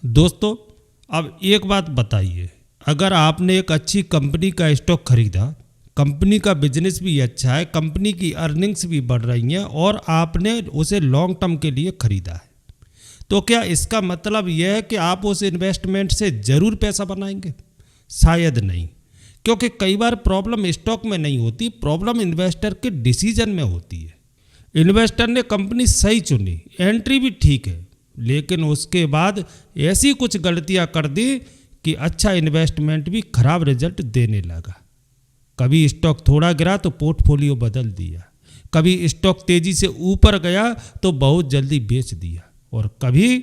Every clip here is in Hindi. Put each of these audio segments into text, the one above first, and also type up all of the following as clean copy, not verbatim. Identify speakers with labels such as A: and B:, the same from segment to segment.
A: दोस्तों, अब एक बात बताइए, अगर आपने एक अच्छी कंपनी का स्टॉक खरीदा, कंपनी का बिजनेस भी अच्छा है, कंपनी की अर्निंग्स भी बढ़ रही हैं और आपने उसे लॉन्ग टर्म के लिए खरीदा है, तो क्या इसका मतलब यह है कि आप उस इन्वेस्टमेंट से ज़रूर पैसा बनाएंगे? शायद नहीं, क्योंकि कई बार प्रॉब्लम स्टॉक में नहीं होती, प्रॉब्लम इन्वेस्टर के डिसीजन में होती है। इन्वेस्टर ने कंपनी सही चुनी, एंट्री भी ठीक है, लेकिन उसके बाद ऐसी कुछ गलतियां कर दी कि अच्छा इन्वेस्टमेंट भी खराब रिजल्ट देने लगा। कभी स्टॉक थोड़ा गिरा तो पोर्टफोलियो बदल दिया, कभी स्टॉक तेजी से ऊपर गया तो बहुत जल्दी बेच दिया, और कभी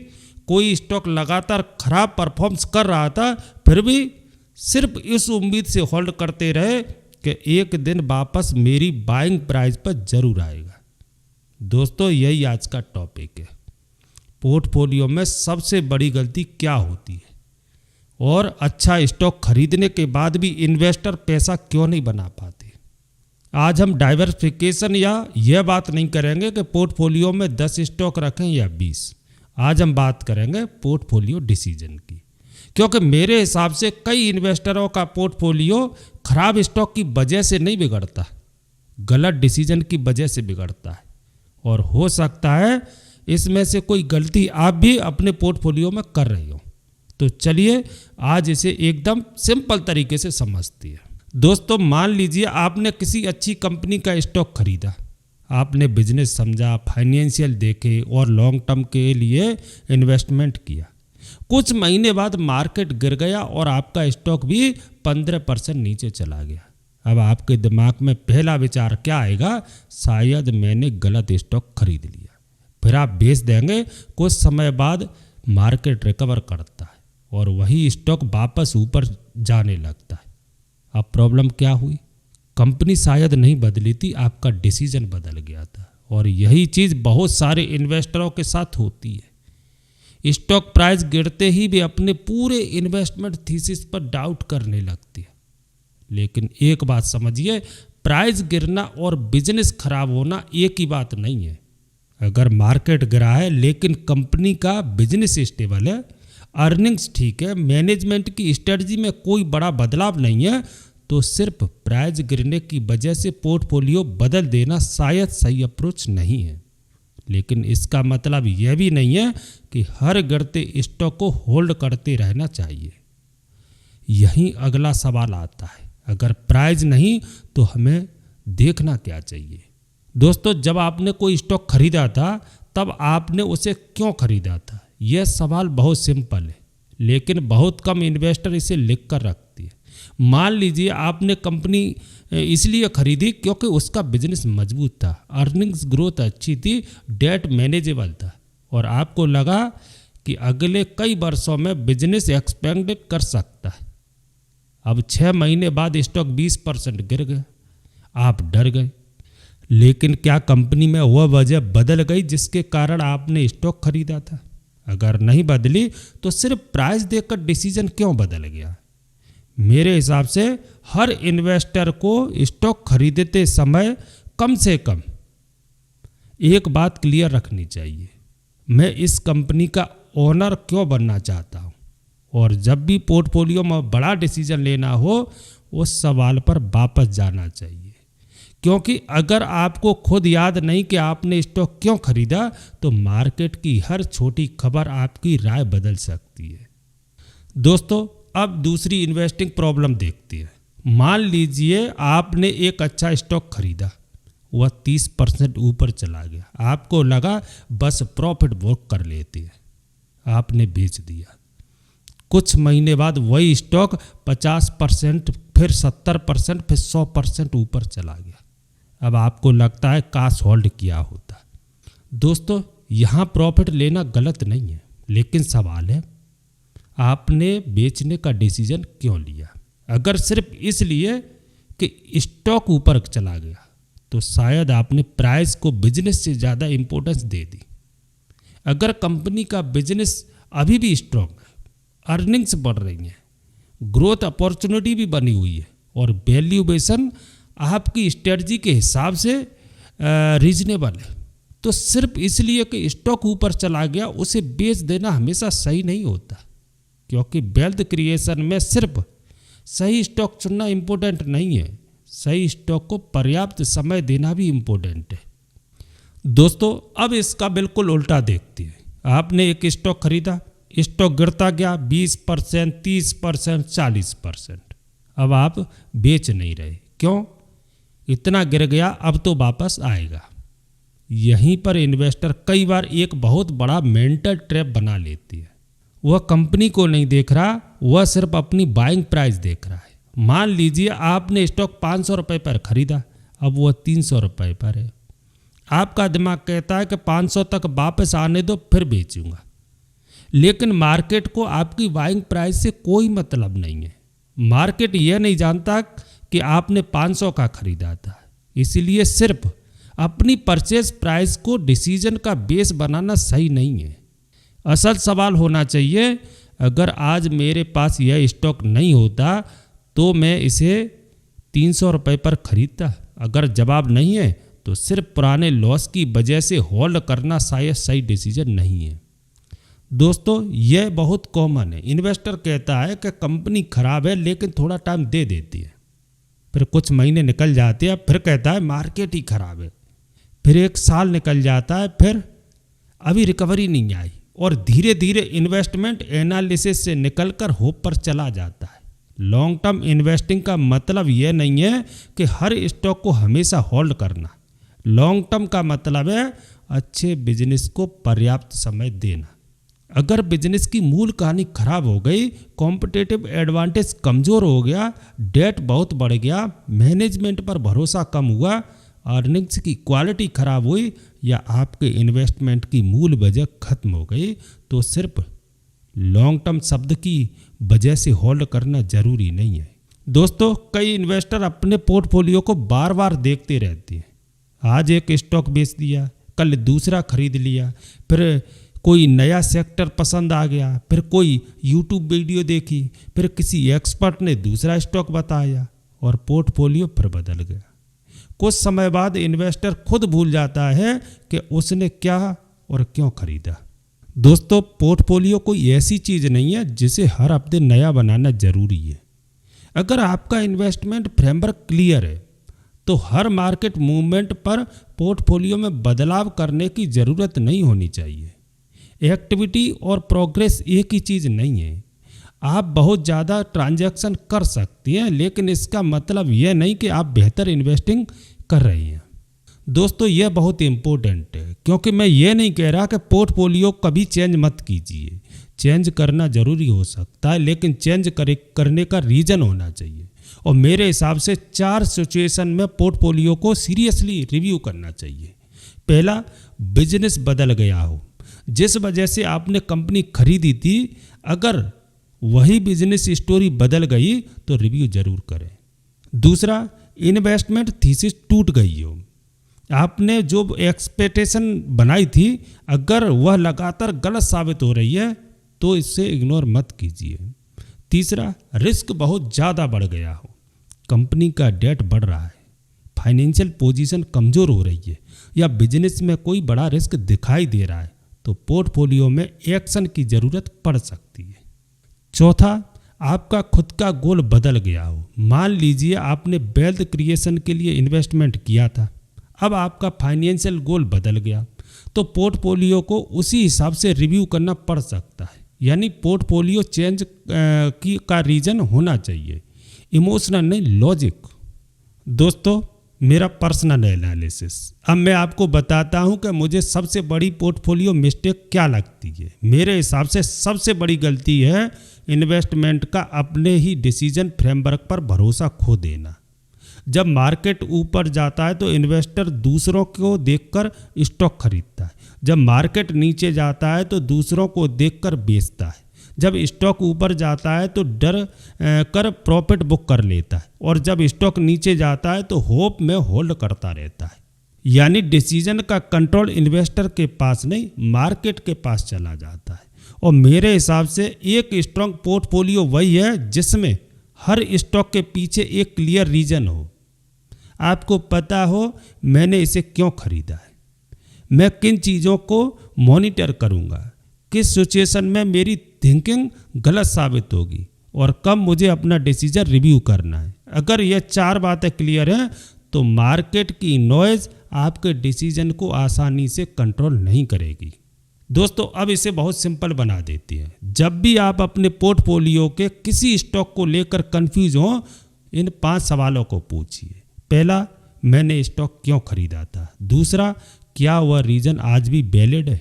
A: कोई स्टॉक लगातार खराब परफॉर्मेंस कर रहा था, फिर भी सिर्फ इस उम्मीद से होल्ड करते रहे कि एक दिन वापस मेरी बाइंग प्राइस पर जरूर आएगा। दोस्तों, यही आज का टॉपिक है, पोर्टफोलियो में सबसे बड़ी गलती क्या होती है और अच्छा स्टॉक खरीदने के बाद भी इन्वेस्टर पैसा क्यों नहीं बना पाते। आज हम डाइवर्सिफिकेशन या यह बात नहीं करेंगे कि पोर्टफोलियो में 10 स्टॉक रखें या 20। आज हम बात करेंगे पोर्टफोलियो डिसीजन की, क्योंकि मेरे हिसाब से कई इन्वेस्टरों का पोर्टफोलियो खराब स्टॉक की वजह से नहीं बिगड़ता, गलत डिसीजन की वजह से बिगड़ता है, और हो सकता है इसमें से कोई गलती आप भी अपने पोर्टफोलियो में कर रहे हो। तो चलिए आज इसे एकदम सिंपल तरीके से समझते हैं। दोस्तों, मान लीजिए आपने किसी अच्छी कंपनी का स्टॉक खरीदा, आपने बिजनेस समझा, फाइनेंशियल देखे और लॉन्ग टर्म के लिए इन्वेस्टमेंट किया। कुछ महीने बाद मार्केट गिर गया और आपका स्टॉक भी 15% नीचे चला गया। अब आपके दिमाग में पहला विचार क्या आएगा? शायद मैंने गलत स्टॉक खरीद लिया। फिर आप बेच देंगे। कुछ समय बाद मार्केट रिकवर करता है और वही स्टॉक वापस ऊपर जाने लगता है। अब प्रॉब्लम क्या हुई? कंपनी शायद नहीं बदली थी, आपका डिसीजन बदल गया था। और यही चीज़ बहुत सारे इन्वेस्टरों के साथ होती है। स्टॉक प्राइस गिरते ही वे अपने पूरे इन्वेस्टमेंट थीसिस पर डाउट करने लगते हैं। लेकिन एक बात समझिए, प्राइस गिरना और बिजनेस खराब होना एक ही बात नहीं है। अगर मार्केट गिरा है लेकिन कंपनी का बिजनेस स्टेबल है, अर्निंग्स ठीक है, मैनेजमेंट की स्ट्रेटजी में कोई बड़ा बदलाव नहीं है, तो सिर्फ प्राइस गिरने की वजह से पोर्टफोलियो बदल देना शायद सही अप्रोच नहीं है। लेकिन इसका मतलब यह भी नहीं है कि हर गिरते स्टॉक को होल्ड करते रहना चाहिए। यहीं अगला सवाल आता है, अगर प्राइस नहीं तो हमें देखना क्या चाहिए? दोस्तों, जब आपने कोई स्टॉक खरीदा था तब आपने उसे क्यों खरीदा था? यह सवाल बहुत सिंपल है, लेकिन बहुत कम इन्वेस्टर इसे लिख कर रखते हैं। मान लीजिए आपने कंपनी इसलिए खरीदी क्योंकि उसका बिजनेस मजबूत था, अर्निंग्स ग्रोथ अच्छी थी, डेट मैनेजेबल था, और आपको लगा कि अगले कई वर्षों में बिजनेस एक्सपेंड कर सकता है। अब 6 महीने बाद स्टॉक 20% गिर गया, आप डर गए। लेकिन क्या कंपनी में वह वजह बदल गई जिसके कारण आपने स्टॉक खरीदा था? अगर नहीं बदली तो सिर्फ प्राइस देखकर डिसीजन क्यों बदल गया? मेरे हिसाब से हर इन्वेस्टर को स्टॉक खरीदते समय कम से कम एक बात क्लियर रखनी चाहिए, मैं इस कंपनी का ओनर क्यों बनना चाहता हूँ। और जब भी पोर्टफोलियो में बड़ा डिसीजन लेना हो, उस सवाल पर वापस जाना चाहिए, क्योंकि अगर आपको खुद याद नहीं कि आपने स्टॉक क्यों खरीदा, तो मार्केट की हर छोटी खबर आपकी राय बदल सकती है। दोस्तों, अब दूसरी इन्वेस्टिंग प्रॉब्लम देखते हैं। मान लीजिए आपने एक अच्छा स्टॉक खरीदा, वह 30% ऊपर चला गया, आपको लगा बस प्रॉफिट बुक कर लेते हैं, आपने बेच दिया। कुछ महीने बाद वही स्टॉक 50%, फिर 70%, फिर 100% ऊपर चला गया। अब आपको लगता है काश होल्ड किया होता। दोस्तों, यहाँ प्रॉफिट लेना गलत नहीं है, लेकिन सवाल है आपने बेचने का डिसीजन क्यों लिया? अगर सिर्फ इसलिए कि स्टॉक ऊपर चला गया, तो शायद आपने प्राइस को बिजनेस से ज़्यादा इम्पोर्टेंस दे दी। अगर कंपनी का बिजनेस अभी भी स्ट्रॉन्ग है, अर्निंग्स बढ़ रही हैं, ग्रोथ अपॉर्चुनिटी भी बनी हुई है, और वैल्यूएशन आपकी स्ट्रेटजी के हिसाब से रीजनेबल है, तो सिर्फ इसलिए कि स्टॉक ऊपर चला गया उसे बेच देना हमेशा सही नहीं होता। क्योंकि वेल्थ क्रिएशन में सिर्फ सही स्टॉक चुनना इम्पोर्टेंट नहीं है, सही स्टॉक को पर्याप्त समय देना भी इम्पोर्टेंट है। दोस्तों अब इसका बिल्कुल उल्टा देखते हैं। आपने एक स्टॉक खरीदा, स्टॉक गिरता गया 20%, 30%, 40%। अब आप बेच नहीं रहे, क्यों? इतना गिर गया, अब तो वापस आएगा। यहीं पर इन्वेस्टर कई बार एक बहुत बड़ा मेंटल ट्रैप बना लेती है। वह कंपनी को नहीं देख रहा, वह सिर्फ अपनी बाइंग प्राइस देख रहा है। मान लीजिए आपने स्टॉक 500 रुपये पर खरीदा, अब वह 300 रुपये पर है। आपका दिमाग कहता है कि 500 तक वापस आने दो फिर बेचूंगा, लेकिन मार्केट को आपकी बाइंग प्राइस से कोई मतलब नहीं है। मार्केट यह नहीं जानता कि आपने 500 का खरीदा था, इसीलिए सिर्फ अपनी परचेज प्राइस को डिसीजन का बेस बनाना सही नहीं है। असल सवाल होना चाहिए, अगर आज मेरे पास यह स्टॉक नहीं होता तो मैं इसे 300 रुपये पर खरीदता। अगर जवाब नहीं है तो सिर्फ पुराने लॉस की वजह से होल्ड करना शायद सही डिसीजन नहीं है। दोस्तों यह बहुत कॉमन है। इन्वेस्टर कहता है कि कंपनी खराब है लेकिन थोड़ा टाइम दे देती है, फिर कुछ महीने निकल जाते हैं, फिर कहता है मार्केट ही खराब है, फिर 1 साल निकल जाता है, फिर अभी रिकवरी नहीं आई, और धीरे धीरे इन्वेस्टमेंट एनालिसिस से निकलकर होप पर चला जाता है। लॉन्ग टर्म इन्वेस्टिंग का मतलब यह नहीं है कि हर स्टॉक को हमेशा होल्ड करना। लॉन्ग टर्म का मतलब है अच्छे बिजनेस को पर्याप्त समय देना। अगर बिजनेस की मूल कहानी खराब हो गई, कॉम्पिटिटिव एडवांटेज कमज़ोर हो गया, डेट बहुत बढ़ गया, मैनेजमेंट पर भरोसा कम हुआ, अर्निंग्स की क्वालिटी खराब हुई, या आपके इन्वेस्टमेंट की मूल वजह खत्म हो गई, तो सिर्फ लॉन्ग टर्म शब्द की वजह से होल्ड करना जरूरी नहीं है। दोस्तों कई इन्वेस्टर अपने पोर्टफोलियो को बार बार देखते रहते हैं। आज एक स्टॉक बेच दिया, कल दूसरा खरीद लिया, फिर कोई नया सेक्टर पसंद आ गया, फिर कोई यूट्यूब वीडियो देखी, फिर किसी एक्सपर्ट ने दूसरा स्टॉक बताया और पोर्टफोलियो फिर बदल गया। कुछ समय बाद इन्वेस्टर खुद भूल जाता है कि उसने क्या और क्यों खरीदा। दोस्तों पोर्टफोलियो कोई ऐसी चीज़ नहीं है जिसे हर हफ्ते नया बनाना जरूरी है। अगर आपका इन्वेस्टमेंट फ्रेमवर्क क्लियर है तो हर मार्केट मूवमेंट पर पोर्टफोलियो में बदलाव करने की ज़रूरत नहीं होनी चाहिए। एक्टिविटी और प्रोग्रेस एक ही चीज़ नहीं है। आप बहुत ज़्यादा ट्रांजैक्शन कर सकती हैं, लेकिन इसका मतलब यह नहीं कि आप बेहतर इन्वेस्टिंग कर रही हैं। दोस्तों यह बहुत इम्पोर्टेंट है, क्योंकि मैं ये नहीं कह रहा कि पोर्टफोलियो कभी चेंज मत कीजिए। चेंज करना ज़रूरी हो सकता है, लेकिन चेंज करने का रीज़न होना चाहिए। और मेरे हिसाब से 4 सिचुएशन में पोर्टफोलियो को सीरियसली रिव्यू करना चाहिए। पहला, बिजनेस बदल गया हो, जिस वजह से आपने कंपनी खरीदी थी, अगर वही बिजनेस स्टोरी बदल गई तो रिव्यू जरूर करें। दूसरा, इन्वेस्टमेंट थीसिस टूट गई हो, आपने जो एक्सपेक्टेशन बनाई थी अगर वह लगातार गलत साबित हो रही है तो इससे इग्नोर मत कीजिए। तीसरा, रिस्क बहुत ज़्यादा बढ़ गया हो, कंपनी का डेट बढ़ रहा है, फाइनेंशियल पोजीशन कमज़ोर हो रही है, या बिजनेस में कोई बड़ा रिस्क दिखाई दे रहा है, तो पोर्टफोलियो में एक्शन की ज़रूरत पड़ सकती है। चौथा, आपका खुद का गोल बदल गया हो, मान लीजिए आपने वेल्थ क्रिएशन के लिए इन्वेस्टमेंट किया था, अब आपका फाइनेंशियल गोल बदल गया, तो पोर्टफोलियो को उसी हिसाब से रिव्यू करना पड़ सकता है। यानी पोर्टफोलियो चेंज का रीज़न होना चाहिए, इमोशनल नहीं, लॉजिक। दोस्तों मेरा पर्सनल एनालिसिस, अब मैं आपको बताता हूं कि मुझे सबसे बड़ी पोर्टफोलियो मिस्टेक क्या लगती है। मेरे हिसाब से सबसे बड़ी गलती है इन्वेस्टमेंट का अपने ही डिसीजन फ्रेमवर्क पर भरोसा खो देना। जब मार्केट ऊपर जाता है तो इन्वेस्टर दूसरों को देखकर स्टॉक खरीदता है, जब मार्केट नीचे जाता है तो दूसरों को देखकर बेचता है, जब स्टॉक ऊपर जाता है तो डर कर प्रॉफिट बुक कर लेता है, और जब स्टॉक नीचे जाता है तो होप में होल्ड करता रहता है। यानी डिसीजन का कंट्रोल इन्वेस्टर के पास नहीं, मार्केट के पास चला जाता है। और मेरे हिसाब से एक स्ट्रॉन्ग पोर्टफोलियो वही है जिसमें हर स्टॉक के पीछे एक क्लियर रीजन हो। आपको पता हो मैंने इसे क्यों खरीदा है, मैं किन चीज़ों को मॉनिटर करूंगा, किस सिचुएशन में मेरी थिंकिंग गलत साबित होगी और कब मुझे अपना डिसीजन रिव्यू करना है। अगर ये 4 बातें क्लियर हैं तो मार्केट की नॉइज आपके डिसीजन को आसानी से कंट्रोल नहीं करेगी। दोस्तों अब इसे बहुत सिंपल बना देती है। जब भी आप अपने पोर्टफोलियो के किसी स्टॉक को लेकर कंफ्यूज हो, इन 5 सवालों को पूछिए। पहला, मैंने स्टॉक क्यों खरीदा था। दूसरा, क्या वह रीजन आज भी वैलिड है।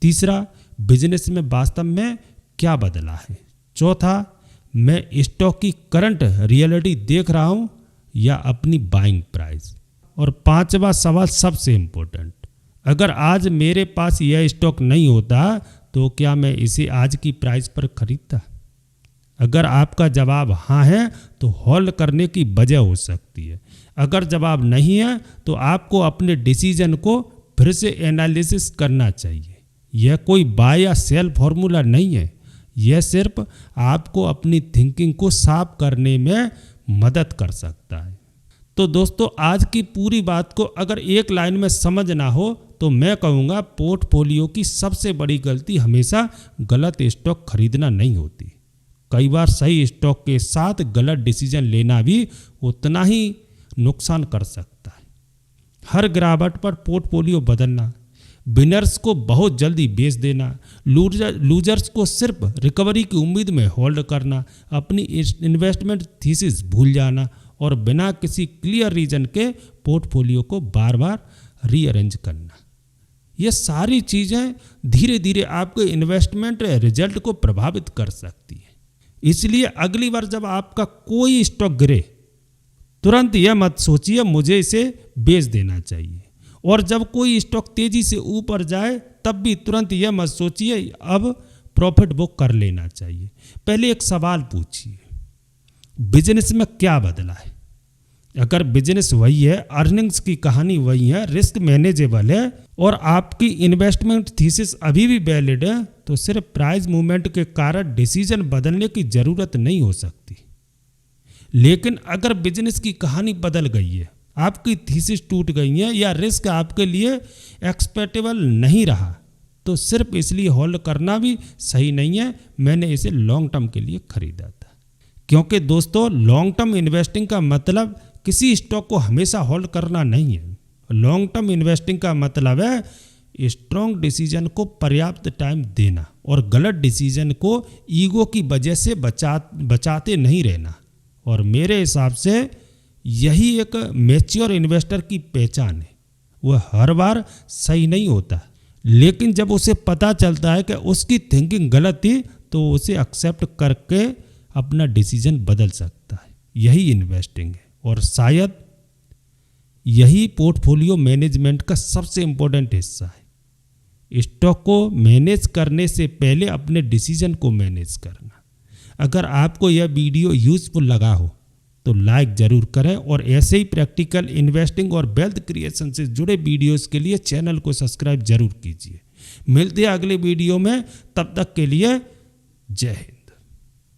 A: तीसरा, बिजनेस में वास्तव में क्या बदला है। चौथा, मैं स्टॉक की करंट रियलिटी देख रहा हूँ या अपनी बाइंग प्राइस। और 5वां सवाल सबसे इम्पोर्टेंट, अगर आज मेरे पास यह स्टॉक नहीं होता तो क्या मैं इसे आज की प्राइस पर खरीदता। अगर आपका जवाब हाँ है तो होल्ड करने की वजह हो सकती है। अगर जवाब नहीं है तो आपको अपने डिसीजन को फिर से एनालिसिस करना चाहिए। यह कोई बाय या सेल फॉर्मूला नहीं है, यह सिर्फ आपको अपनी थिंकिंग को साफ करने में मदद कर सकता है। तो दोस्तों आज की पूरी बात को अगर एक लाइन में समझना हो तो मैं कहूँगा पोर्टफोलियो की सबसे बड़ी गलती हमेशा गलत स्टॉक खरीदना नहीं होती। कई बार सही स्टॉक के साथ गलत डिसीजन लेना भी उतना ही नुकसान कर सकता है। हर गिरावट पर पोर्टफोलियो बदलना, विनर्स को बहुत जल्दी बेच देना, लूजर्स को सिर्फ रिकवरी की उम्मीद में होल्ड करना, अपनी इन्वेस्टमेंट थीसिस भूल जाना और बिना किसी क्लियर रीजन के पोर्टफोलियो को बार बार रीअरेंज करना, ये सारी चीज़ें धीरे धीरे आपके इन्वेस्टमेंट रिजल्ट को प्रभावित कर सकती है। इसलिए अगली बार जब आपका कोई स्टॉक गिरे तुरंत यह मत सोचिए मुझे इसे बेच देना चाहिए, और जब कोई स्टॉक तेजी से ऊपर जाए तब भी तुरंत यह मत सोचिए अब प्रॉफिट बुक कर लेना चाहिए। पहले एक सवाल पूछिए, बिजनेस में क्या बदला है। अगर बिजनेस वही है, अर्निंग्स की कहानी वही है, रिस्क मैनेजेबल है और आपकी इन्वेस्टमेंट थीसिस अभी भी वैलिड है, तो सिर्फ प्राइस मूवमेंट के कारण डिसीजन बदलने की जरूरत नहीं हो सकती। लेकिन अगर बिजनेस की कहानी बदल गई है, आपकी थीसिस टूट गई है या रिस्क आपके लिए एक्सपेक्टेबल नहीं रहा, तो सिर्फ इसलिए होल्ड करना भी सही नहीं है। मैंने इसे लॉन्ग टर्म के लिए खरीदा था। क्योंकि दोस्तों लॉन्ग टर्म इन्वेस्टिंग का मतलब किसी स्टॉक को हमेशा होल्ड करना नहीं है। लॉन्ग टर्म इन्वेस्टिंग का मतलब है स्ट्रॉन्ग डिसीजन को पर्याप्त टाइम देना और गलत डिसीजन को ईगो की वजह से बचाते नहीं रहना। और मेरे हिसाब से यही एक मैच्योर इन्वेस्टर की पहचान है। वह हर बार सही नहीं होता, लेकिन जब उसे पता चलता है कि उसकी थिंकिंग गलत थी तो उसे एक्सेप्ट करके अपना डिसीजन बदल सकता है। यही इन्वेस्टिंग है और शायद यही पोर्टफोलियो मैनेजमेंट का सबसे इम्पोर्टेंट हिस्सा है। स्टॉक को मैनेज करने से पहले अपने डिसीजन को मैनेज करना। अगर आपको यह वीडियो यूजफुल लगा हो तो लाइक ज़रूर करें और ऐसे ही प्रैक्टिकल इन्वेस्टिंग और वेल्थ क्रिएशन से जुड़े वीडियोस के लिए चैनल को सब्सक्राइब जरूर कीजिए। मिलते हैं अगले वीडियो में, तब तक के लिए जय हिंद।